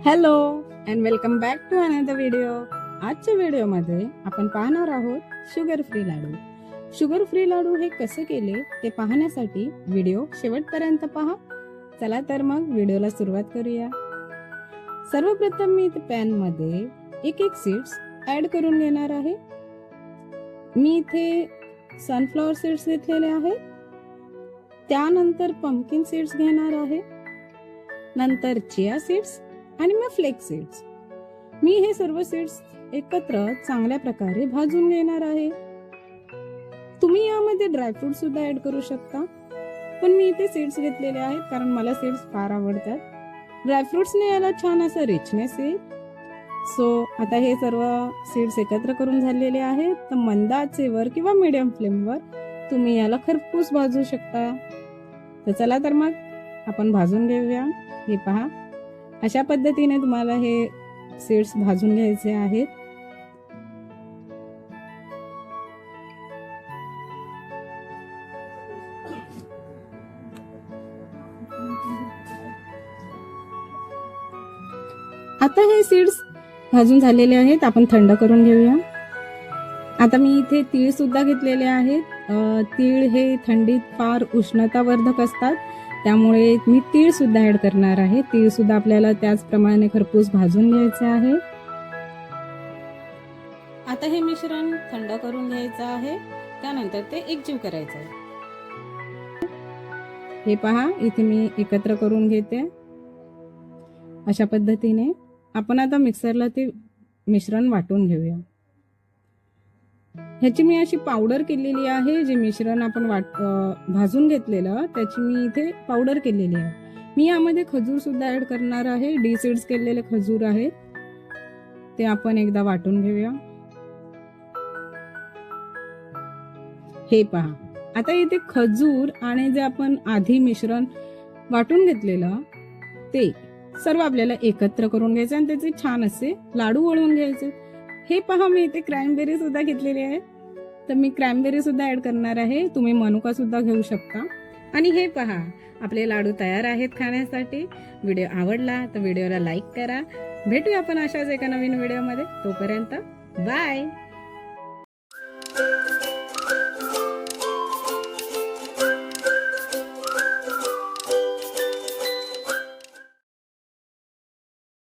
Hello and welcome back to another video. आजच्या व्हिडिओमध्ये आपण पाहणार आहोत sugar free laddu. Sugar free laddu हे कसे केले ते पाहण्यासाठी व्हिडिओ शेवटपर्यंत पहा. चला तर मग व्हिडिओला सुरुवात करूया. सर्वप्रथम मी इथे पॅन मध्ये एक सीड्स ऍड करून घेणार आहे. मी इथे सनफ्लॉवर सीड्स घेतलेले आहेत. त्यानंतर पंपकिन सीड्स घेणार आहे, नंतर चिया सीड्स आणि मग फ्लेक्स सीड्स. मी हे सर्व सीड्स एकत्र चांगल्या प्रकारे भाजून घेणार आहे. तुम्ही यामध्ये ड्रायफ्रूट सुद्धा ऍड करू शकता, पण मी इथे सीड्स घेतलेले आहेत कारण मला सीड्स फार आवडतात. ड्रायफ्रुट्सने याला छान असा रिचनेस येईल. सो आता हे सर्व सीड्स एकत्र करून झालेले आहेत. तर मंद आचेवर किंवा मीडियम फ्लेमवर तुम्ही याला खरपूस भाजू शकता. तर चला तर मग आपण भाजून घेऊया. हे पहा, अशा पद्धतीने तुम्हाला हे सीड्स भाजून घ्यायचे आहेत. आता हे सीड्स भाजून झालेले आहेत. आपण थंड करून घेऊया. आता मी इथे तीळ सुद्धा घेतलेले आहेत. तीळ हे थंडीत फार उष्णतावर्धक असतात, त्यामुळे मी तीळ सुद्धा ऍड करणार आहे. तीळ सुद्धा आपल्याला त्याचप्रमाणे खरपूस भाजून घ्यायचे आहे. आता हे मिश्रण थंड करून घ्यायचं आहे. त्यानंतर ते एकजीव करायचं आहे. हे पहा, इथे मी एकत्र करून घेते. अशा पद्धतीने आपण आता मिक्सरला ते मिश्रण वाटून घेऊया. ह्याची मी अशी पावडर केलेली आहे. जे मिश्रण आपण भाजून घेतलेलं त्याची मी इथे पावडर केलेली आहे. मी यामध्ये खजूर सुद्धा ऍड करणार आहे. सीड्स केलेले खजूर आहेत, ते आपण एकदा वाटून घेऊया. हे पहा, आता इथे खजूर आणि जे आपण आधी मिश्रण वाटून घेतलेलं ते सर्व आपल्याला एकत्र करून घ्यायचं आणि त्याचे छान असे लाडू वळवून घ्यायचे. हे पहा, मी इथे क्रॅनबेरी सुद्धा घेतलेली आहे, तर मी क्रॅनबेरी सुद्धा ऍड करणार आहे. तुम्ही मनुका सुद्धा घेऊ शकता. आणि हे पहा, आपले लाडू तयार आहेत खाण्यासाठी. व्हिडिओ आवडला तर व्हिडिओला लाईक करा. भेटूया आपण अशाच एका नवीन व्हिडिओमध्ये. तोपर्यंत बाय.